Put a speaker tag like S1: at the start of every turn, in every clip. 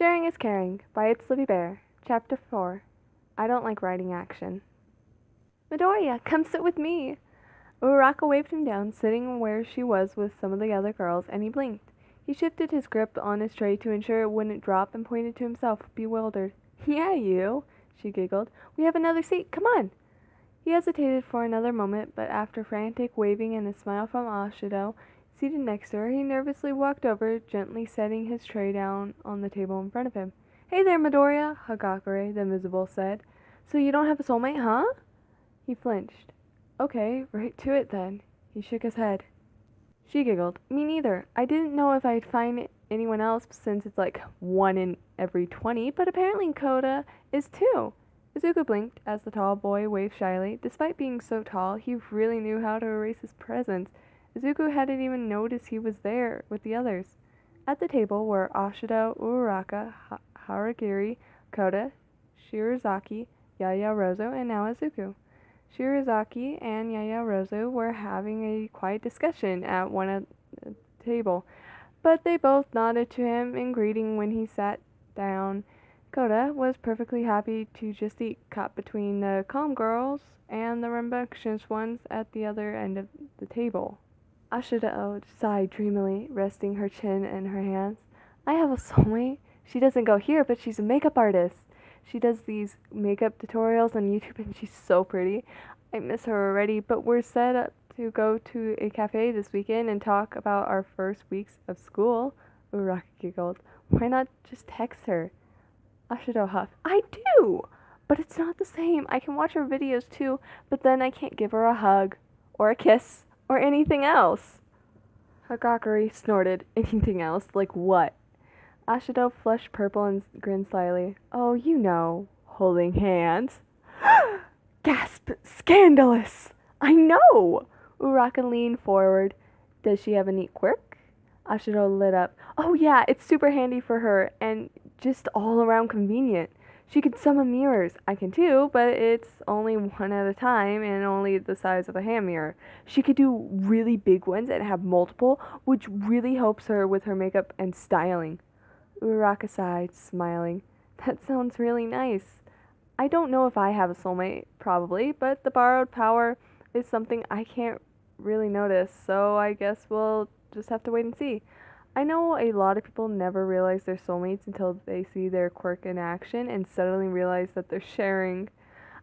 S1: Sharing is Caring by Itslivybear. Chapter 4. I don't like writing action. Midoriya, come sit with me! Uraraka waved him down, sitting where she was with some of the other girls, and he blinked. He shifted his grip on his tray to ensure it wouldn't drop and pointed to himself, bewildered. Yeah, you, she giggled. We have another seat. Come on! He hesitated for another moment, but after frantic waving and a smile from Ashido, seated next to her, he nervously walked over, gently setting his tray down on the table in front of him. Hey there, Midoriya, Hagakure, the Invisible said. So you don't have a soulmate, huh? He flinched. Okay, right to it then. He shook his head. She giggled. Me neither. I didn't know if I'd find anyone else since it's like 1 in every 20, but apparently Koda is too. Izuku blinked as the tall boy waved shyly. Despite being so tall, he really knew how to erase his presence. Izuku hadn't even noticed he was there with the others. At the table were Ashido, Uraraka, Haragiri, Koda, Shirazaki, Yaoyorozu, and now Izuku. Shirazaki and Yaoyorozu were having a quiet discussion at one of the table, but they both nodded to him in greeting when he sat down. Koda was perfectly happy to just eat, caught between the calm girls and the rambunctious ones at the other end of the table. Ashido sighed dreamily, resting her chin in her hands. I have a soulmate. She doesn't go here, but she's a makeup artist. She does these makeup tutorials on YouTube, and she's so pretty. I miss her already, but we're set up to go to a cafe this weekend and talk about our first weeks of school. Uraraka giggled. Why not just text her? Ashido huffed. I do! But it's not the same. I can watch her videos too, but then I can't give her a hug, or a kiss, or anything else. Hagakure snorted. Anything else? Like what? Ashido flushed purple and grinned slyly. Oh, you know, holding hands. Gasp! Scandalous! I know! Uraraka leaned forward. Does she have a neat quirk? Ashido lit up. Oh yeah, it's super handy for her, and just all around convenient. She can summon mirrors. I can too, but it's only one at a time and only the size of a hand mirror. She could do really big ones and have multiple, which really helps her with her makeup and styling. Uraraka sighed, smiling. That sounds really nice. I don't know if I have a soulmate, probably, but the borrowed power is something I can't really notice, so I guess we'll just have to wait and see. I know a lot of people never realize they're soulmates until they see their quirk in action and suddenly realize that they're sharing.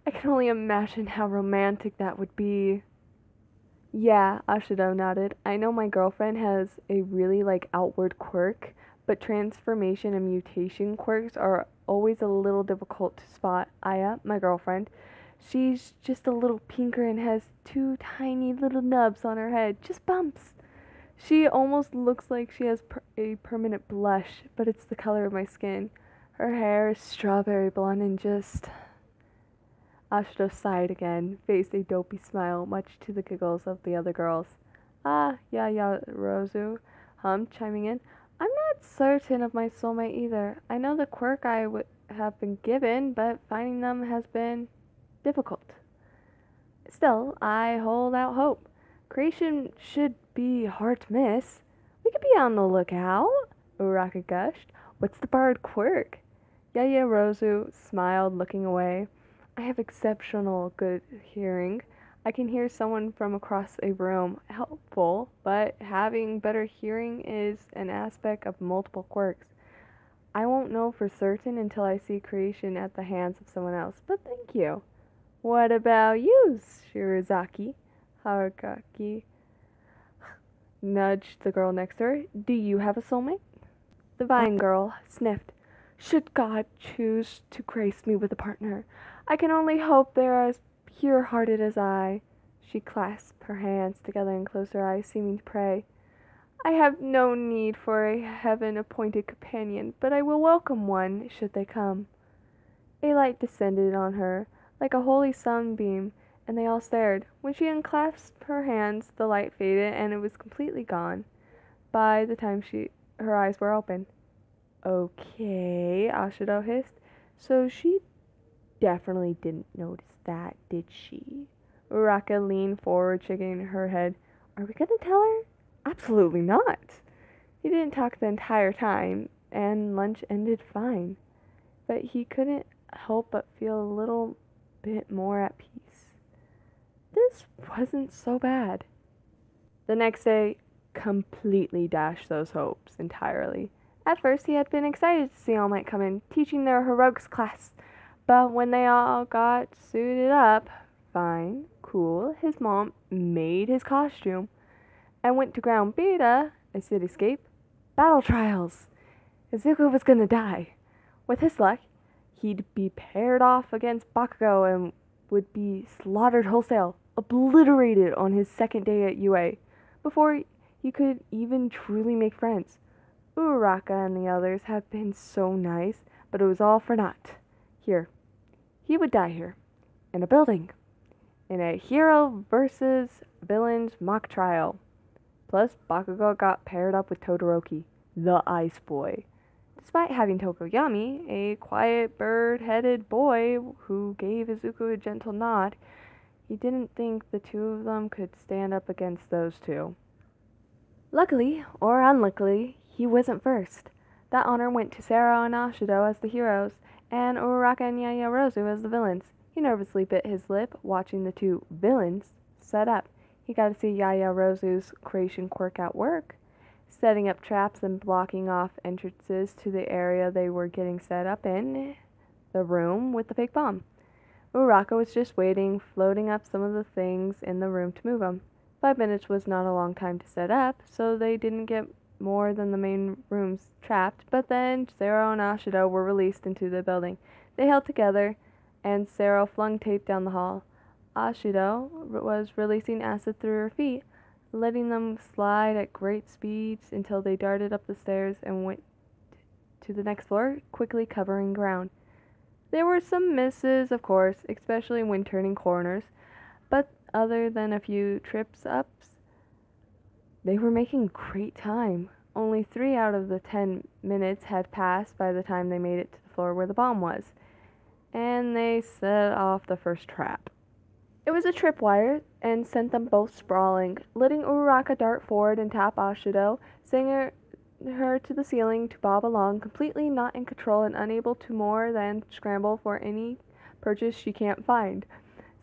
S1: I can only imagine how romantic that would be. Yeah, Ashido nodded. I know my girlfriend has a really outward quirk, but transformation and mutation quirks are always a little difficult to spot. Aya, my girlfriend, she's just a little pinker and has 2 tiny little nubs on her head, just bumps. She almost looks like she has a permanent blush, but it's the color of my skin. Her hair is strawberry blonde and just... Ashido sighed again, faced a dopey smile, much to the giggles of the other girls. Ah, Yaoyorozu hummed, chiming in. I'm not certain of my soulmate either. I know the quirk I would have been given, but finding them has been difficult. Still, I hold out hope. Creation should be hard to miss. We could be on the lookout, Uraraka gushed. What's the borrowed quirk? Yaoyorozu smiled, looking away. I have exceptional good hearing. I can hear someone from across a room. Helpful, but having better hearing is an aspect of multiple quirks. I won't know for certain until I see creation at the hands of someone else, but thank you. What about you, Shirazaki? Haragaki nudged the girl next to her. Do you have a soulmate? The vine girl sniffed. Should God choose to grace me with a partner, I can only hope they are as pure-hearted as I. She clasped her hands together and closed her eyes, seeming to pray. I have no need for a heaven-appointed companion, but I will welcome one should they come. A light descended on her, like a holy sunbeam, and they all stared. When she unclasped her hands, the light faded, and it was completely gone by the time her eyes were open. Okay, Ashido hissed. So she definitely didn't notice that, did she? Uraraka leaned forward, shaking her head. Are we gonna tell her? Absolutely not. He didn't talk the entire time. and lunch ended fine. But he couldn't help but feel a little bit more at peace. This wasn't so bad. The next day completely dashed those hopes entirely. At first, he had been excited to see All Might come in, teaching their heroics class. But when they all got suited up, fine, cool, his mom made his costume and went to ground beta, a cityscape, battle trials. Izuku was gonna die. With his luck, he'd be paired off against Bakugo and would be slaughtered wholesale, obliterated on his second day at UA, before he could even truly make friends. Uraraka and the others had been so nice, but it was all for naught. Here. He would die here. In a building. In a hero versus villains mock trial. Plus, Bakugo got paired up with Todoroki, the Ice Boy. Despite having Tokoyami, a quiet, bird-headed boy who gave Izuku a gentle nod, he didn't think the two of them could stand up against those two. Luckily, or unluckily, he wasn't first. That honor went to Sero and Ashido as the heroes, and Uraraka and Yaoyorozu as the villains. He nervously bit his lip, watching the two villains set up. He got to see Yaoyorozu's creation quirk at work, setting up traps and blocking off entrances to the area they were getting set up in, the room with the fake bomb. Uraraka was just waiting, floating up some of the things in the room to move them. 5 minutes was not a long time to set up, so they didn't get more than the main rooms trapped, but then Sero and Ashido were released into the building. They held together, and Sero flung tape down the hall. Ashido was releasing acid through her feet, letting them slide at great speeds until they darted up the stairs and went to the next floor, quickly covering ground. There were some misses, of course, especially when turning corners, but other than a few trips-ups, they were making great time. Only 3 out of the 10 minutes had passed by the time they made it to the floor where the bomb was, and they set off the first trap. It was a tripwire and sent them both sprawling, letting Uraraka dart forward and tap Ashido, sending her to the ceiling to bob along, completely not in control and unable to more than scramble for any purchase she can't find.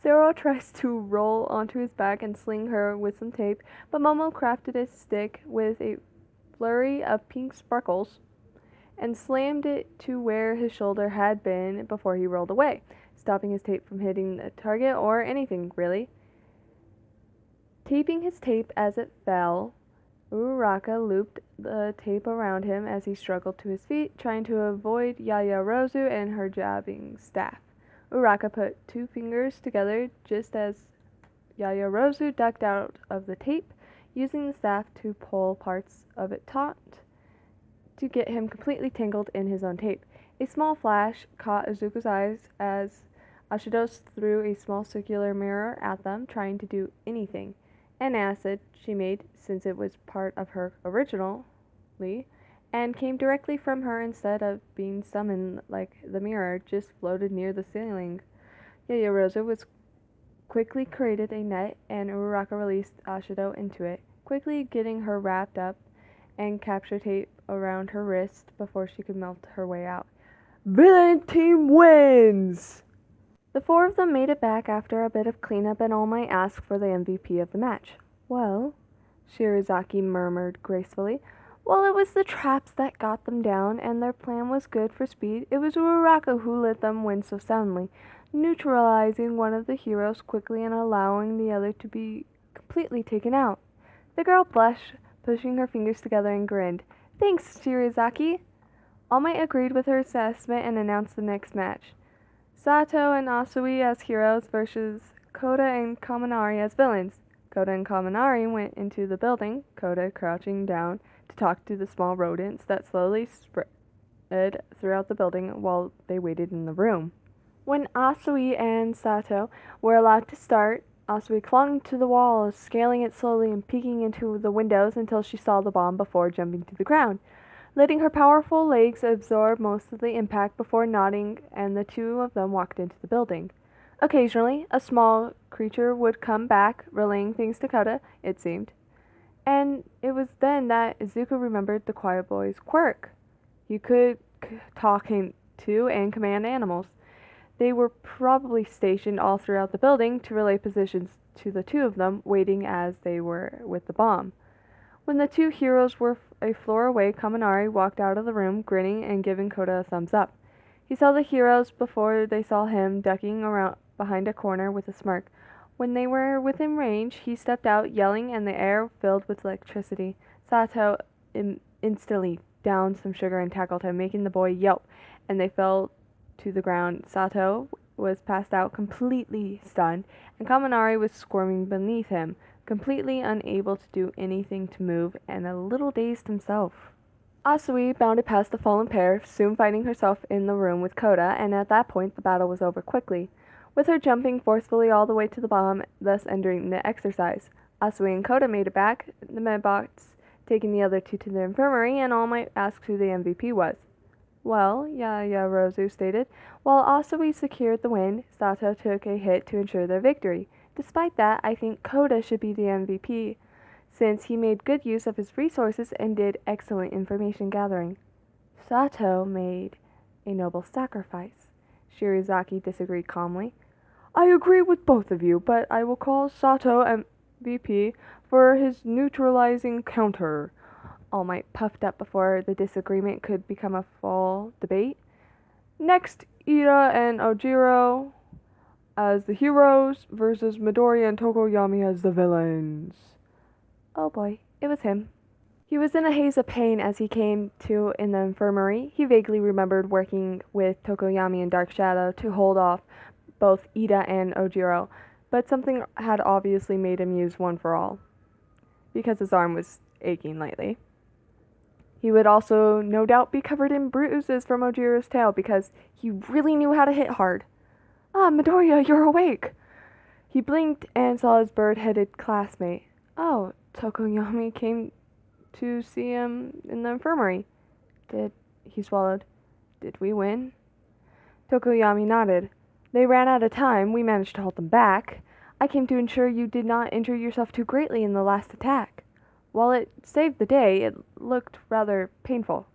S1: Sero tries to roll onto his back and sling her with some tape, but Momo crafted a stick with a flurry of pink sparkles and slammed it to where his shoulder had been before he rolled away, stopping his tape from hitting the target or anything, really. Taping his tape as it fell, Uraraka looped the tape around him as he struggled to his feet, trying to avoid Yaoyorozu and her jabbing staff. Uraraka put 2 fingers together just as Yaoyorozu ducked out of the tape, using the staff to pull parts of it taut to get him completely tangled in his own tape. A small flash caught Izuku's eyes as Ashido threw a small circular mirror at them, trying to do anything. An acid she made, since it was part of her originally, and came directly from her instead of being summoned like the mirror, just floated near the ceiling. Yaoyorozu was quickly created a net, and Uraraka released Ashido into it, quickly getting her wrapped up and capture tape around her wrist before she could melt her way out. Villain team wins! The 4 of them made it back after a bit of cleanup, and All Might asked for the MVP of the match. Well, Shirizaki murmured gracefully, well, it was the traps that got them down, and their plan was good for speed. It was Uraraka who let them win so soundly, neutralizing one of the heroes quickly and allowing the other to be completely taken out. The girl blushed, pushing her fingers together, and grinned. Thanks, Shirizaki. All Might agreed with her assessment and announced the next match. Sato and Asui as heroes versus Koda and Kaminari as villains. Koda and Kaminari went into the building, Koda crouching down to talk to the small rodents that slowly spread throughout the building while they waited in the room. When Asui and Sato were allowed to start, Asui clung to the wall, scaling it slowly and peeking into the windows until she saw the bomb before jumping to the ground, letting her powerful legs absorb most of the impact before nodding, and the 2 of them walked into the building. Occasionally, a small creature would come back, relaying things to Koda, it seemed. And it was then that Izuku remembered the quiet boy's quirk. He could talk to and command animals. They were probably stationed all throughout the building to relay positions to the two of them, waiting as they were with the bomb. When the two heroes were a floor away, Kaminari walked out of the room, grinning and giving Koda a thumbs up. He saw the heroes before they saw him, ducking around behind a corner with a smirk. When they were within range, he stepped out, yelling, and the air filled with electricity. Sato instantly downed some sugar and tackled him, making the boy yelp, and they fell to the ground. Sato was passed out, completely stunned, and Kaminari was squirming beneath him, completely unable to do anything to move, and a little dazed himself. Asui bounded past the fallen pair, soon finding herself in the room with Koda, and at that point the battle was over quickly, with her jumping forcefully all the way to the bomb, thus ending the exercise. Asui and Koda made it back, the medbots taking the other two to the infirmary, and All Might asked who the MVP was. Well, Yayarozu stated, while Asui secured the win, Sato took a hit to ensure their victory. Despite that, I think Koda should be the MVP, since he made good use of his resources and did excellent information gathering. Sato made a noble sacrifice. Shirizaki disagreed calmly. I agree with both of you, but I will call Sato MVP for his neutralizing counter. All Might puffed up before the disagreement could become a full debate. Next, Ida and Ojiro as the heroes versus Midori and Tokoyami as the villains. Oh boy, it was him. He was in a haze of pain as he came to in the infirmary. He vaguely remembered working with Tokoyami and Dark Shadow to hold off both Ida and Ojiro, but something had obviously made him use One for All, because his arm was aching lately. He would also no doubt be covered in bruises from Ojiro's tail because he really knew how to hit hard. Ah, Midoriya, you're awake! He blinked and saw his bird-headed classmate. Oh, Tokoyami came to see him in the infirmary. He swallowed. Did we win? Tokoyami nodded. They ran out of time. We managed to hold them back. I came to ensure you did not injure yourself too greatly in the last attack. While it saved the day, it looked rather painful.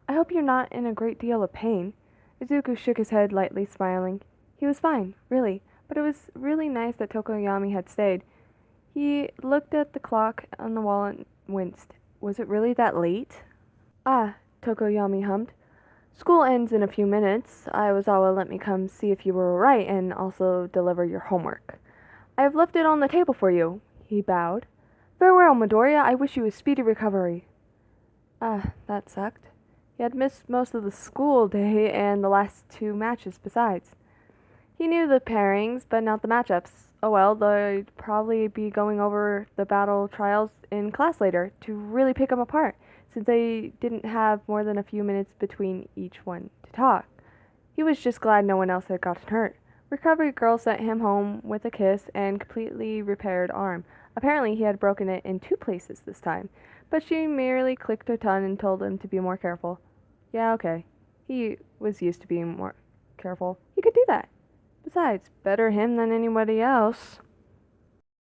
S1: I hope you're not in a great deal of pain. Izuku shook his head, lightly smiling. He was fine, really, but it was really nice that Tokoyami had stayed. He looked at the clock on the wall and winced. Was it really that late? Ah, Tokoyami hummed. School ends in a few minutes. Aiwazawa let me come see if you were all right and also deliver your homework. I have left it on the table for you. He bowed. Farewell, Midoriya. I wish you a speedy recovery. Ah, that sucked. He had missed most of the school day and the last two matches besides. He knew the pairings, but not the matchups. Oh well, they'd probably be going over the battle trials in class later to really pick them apart, since they didn't have more than a few minutes between each one to talk. He was just glad no one else had gotten hurt. Recovery girl sent him home with a kiss and completely repaired arm. Apparently he had broken it in 2 places this time, but she merely clicked her tongue and told him to be more careful. Yeah, okay. He was used to being more careful. He could do that. Besides, better him than anybody else.